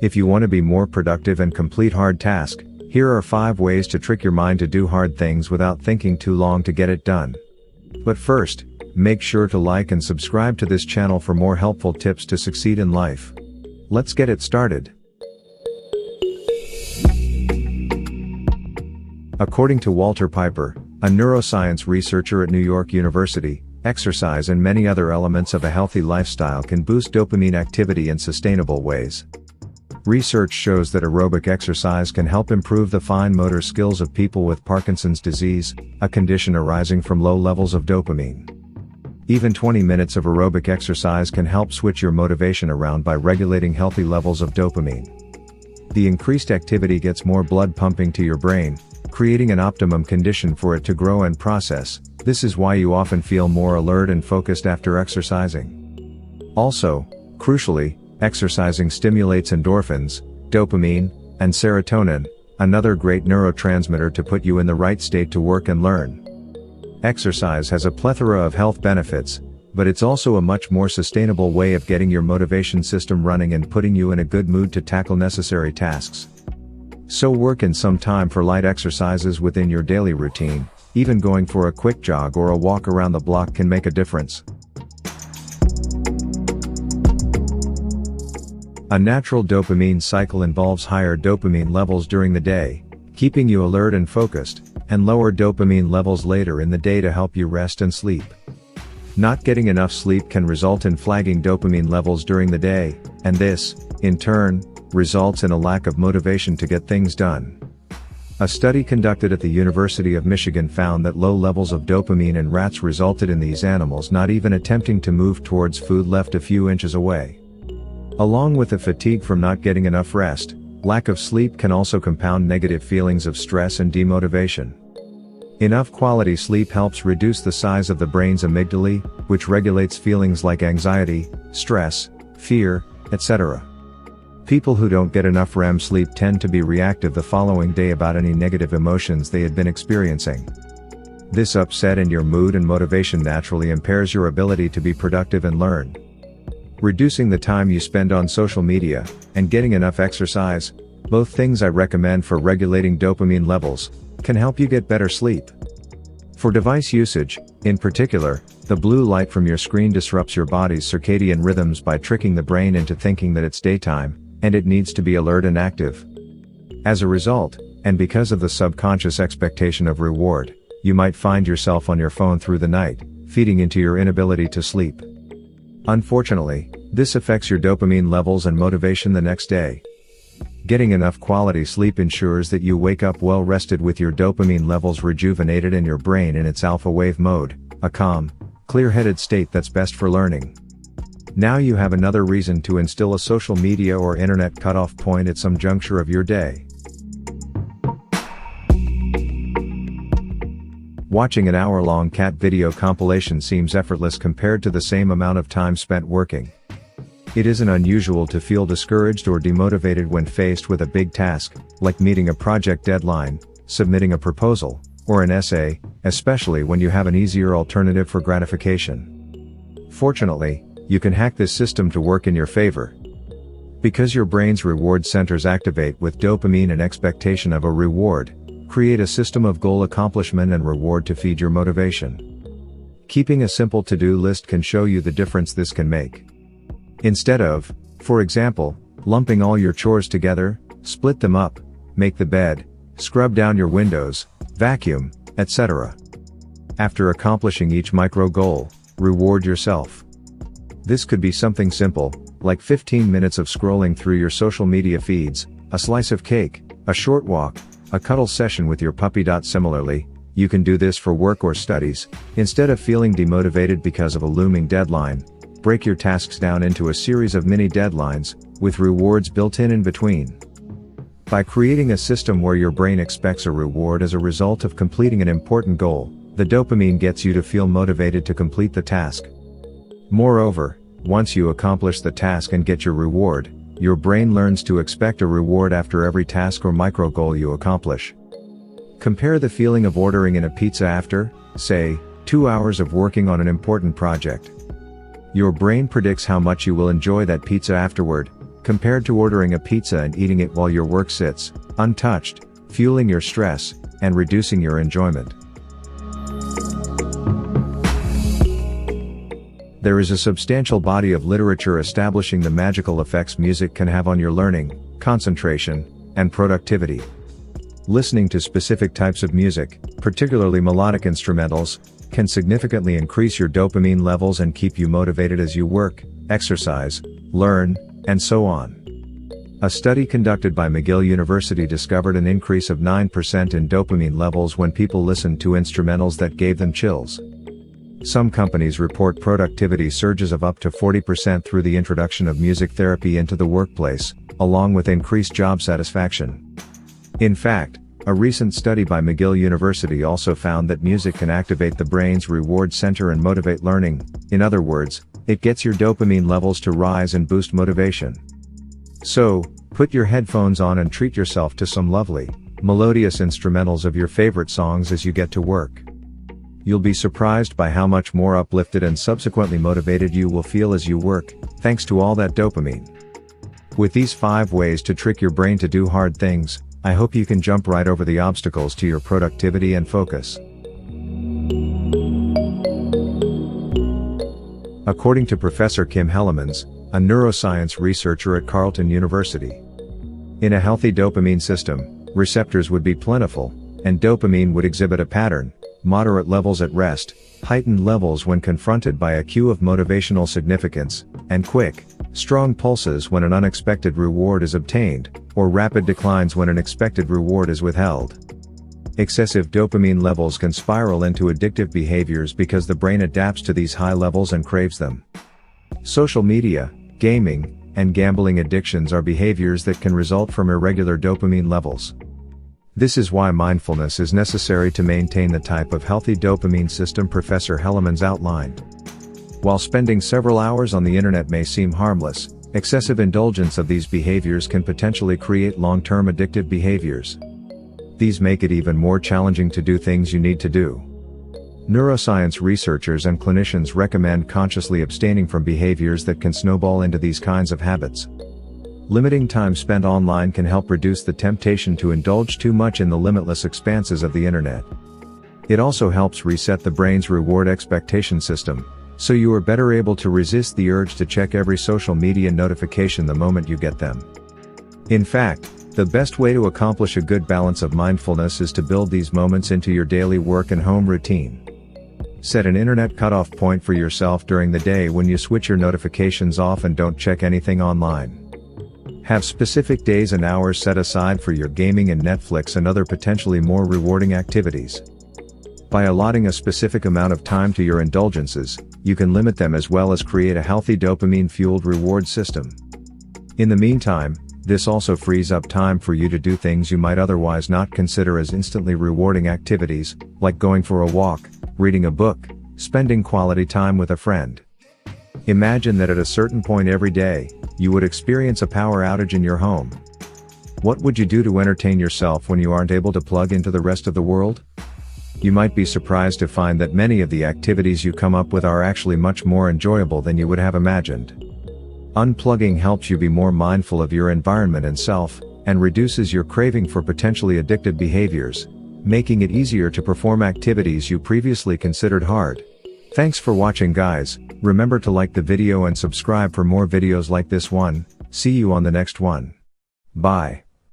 If you want to be more productive and complete hard tasks, here are 5 ways to trick your mind to do hard things without thinking too long to get it done. But first, make sure to like and subscribe to this channel for more helpful tips to succeed in life. Let's get it started. According to Walter Piper, a neuroscience researcher at New York University, exercise and many other elements of a healthy lifestyle can boost dopamine activity in sustainable ways. Research shows that aerobic exercise can help improve the fine motor skills of people with Parkinson's disease, a condition arising from low levels of dopamine. Even 20 minutes of aerobic exercise can help switch your motivation around by regulating healthy levels of dopamine. The increased activity gets more blood pumping to your brain, creating an optimum condition for it to grow and process. This is why you often feel more alert and focused after exercising. Also, crucially, exercising stimulates endorphins, dopamine, and serotonin, another great neurotransmitter to put you in the right state to work and learn. Exercise has a plethora of health benefits, but it's also a much more sustainable way of getting your motivation system running and putting you in a good mood to tackle necessary tasks. So work in some time for light exercises within your daily routine. Even going for a quick jog or a walk around the block can make a difference. A natural dopamine cycle involves higher dopamine levels during the day, keeping you alert and focused, and lower dopamine levels later in the day to help you rest and sleep. Not getting enough sleep can result in flagging dopamine levels during the day, and this, in turn, results in a lack of motivation to get things done. A study conducted at the University of Michigan found that low levels of dopamine in rats resulted in these animals not even attempting to move towards food left a few inches away. Along with the fatigue from not getting enough rest, lack of sleep can also compound negative feelings of stress and demotivation. Enough quality sleep helps reduce the size of the brain's amygdala, which regulates feelings like anxiety, stress, fear, etc. People who don't get enough REM sleep tend to be reactive the following day about any negative emotions they had been experiencing. This upset in your mood and motivation naturally impairs your ability to be productive and learn. Reducing the time you spend on social media, and getting enough exercise, both things I recommend for regulating dopamine levels, can help you get better sleep. For device usage, in particular, the blue light from your screen disrupts your body's circadian rhythms by tricking the brain into thinking that it's daytime, and it needs to be alert and active. As a result, and because of the subconscious expectation of reward, you might find yourself on your phone through the night, feeding into your inability to sleep. Unfortunately, this affects your dopamine levels and motivation the next day. Getting enough quality sleep ensures that you wake up well rested with your dopamine levels rejuvenated and your brain in its alpha wave mode, a calm, clear-headed state that's best for learning. Now you have another reason to instill a social media or internet cutoff point at some juncture of your day. Watching an hour-long cat video compilation seems effortless compared to the same amount of time spent working. It isn't unusual to feel discouraged or demotivated when faced with a big task, like meeting a project deadline, submitting a proposal, or an essay, especially when you have an easier alternative for gratification. Fortunately, you can hack this system to work in your favor. Because your brain's reward centers activate with dopamine and expectation of a reward, create a system of goal accomplishment and reward to feed your motivation. Keeping a simple to-do list can show you the difference this can make. Instead of, for example, lumping all your chores together, split them up, make the bed, scrub down your windows, vacuum, etc. After accomplishing each micro goal, reward yourself. This could be something simple, like 15 minutes of scrolling through your social media feeds, a slice of cake, a short walk, a cuddle session with your puppy. Similarly, you can do this for work or studies. Instead of feeling demotivated because of a looming deadline, break your tasks down into a series of mini deadlines, with rewards built in between. By creating a system where your brain expects a reward as a result of completing an important goal, the dopamine gets you to feel motivated to complete the task. Moreover, once you accomplish the task and get your reward, your brain learns to expect a reward after every task or micro goal you accomplish. Compare the feeling of ordering in a pizza after, say, 2 hours of working on an important project. Your brain predicts how much you will enjoy that pizza afterward, compared to ordering a pizza and eating it while your work sits, untouched, fueling your stress, and reducing your enjoyment. There is a substantial body of literature establishing the magical effects music can have on your learning, concentration, and productivity. Listening to specific types of music, particularly melodic instrumentals, can significantly increase your dopamine levels and keep you motivated as you work, exercise, learn, and so on. A study conducted by McGill University discovered an increase of 9% in dopamine levels when people listened to instrumentals that gave them chills. Some companies report productivity surges of up to 40% through the introduction of music therapy into the workplace, along with increased job satisfaction. In fact, a recent study by McGill University also found that music can activate the brain's reward center and motivate learning. In other words, it gets your dopamine levels to rise and boost motivation. So, put your headphones on and treat yourself to some lovely, melodious instrumentals of your favorite songs as you get to work. You'll be surprised by how much more uplifted and subsequently motivated you will feel as you work, thanks to all that dopamine. With these 5 ways to trick your brain to do hard things, I hope you can jump right over the obstacles to your productivity and focus. According to Professor Kim Hellemans, a neuroscience researcher at Carleton University, in a healthy dopamine system, receptors would be plentiful, and dopamine would exhibit a pattern: moderate levels at rest, heightened levels when confronted by a cue of motivational significance, and quick, strong pulses when an unexpected reward is obtained, or rapid declines when an expected reward is withheld. Excessive dopamine levels can spiral into addictive behaviors because the brain adapts to these high levels and craves them. Social media, gaming, and gambling addictions are behaviors that can result from irregular dopamine levels. This is why mindfulness is necessary to maintain the type of healthy dopamine system Professor Hellemans outlined. While spending several hours on the internet may seem harmless, excessive indulgence of these behaviors can potentially create long-term addictive behaviors. These make it even more challenging to do things you need to do. Neuroscience researchers and clinicians recommend consciously abstaining from behaviors that can snowball into these kinds of habits. Limiting time spent online can help reduce the temptation to indulge too much in the limitless expanses of the internet. It also helps reset the brain's reward expectation system, so you are better able to resist the urge to check every social media notification the moment you get them. In fact, the best way to accomplish a good balance of mindfulness is to build these moments into your daily work and home routine. Set an internet cutoff point for yourself during the day when you switch your notifications off and don't check anything online. Have specific days and hours set aside for your gaming and Netflix and other potentially more rewarding activities. By allotting a specific amount of time to your indulgences, you can limit them as well as create a healthy dopamine-fueled reward system. In the meantime, this also frees up time for you to do things you might otherwise not consider as instantly rewarding activities, like going for a walk, reading a book, spending quality time with a friend. Imagine that at a certain point every day, you would experience a power outage in your home. What would you do to entertain yourself when you aren't able to plug into the rest of the world? You might be surprised to find that many of the activities you come up with are actually much more enjoyable than you would have imagined. Unplugging helps you be more mindful of your environment and self, and reduces your craving for potentially addictive behaviors, making it easier to perform activities you previously considered hard. Thanks for watching, guys. Remember to like the video and subscribe for more videos like this one. See you on the next one. Bye.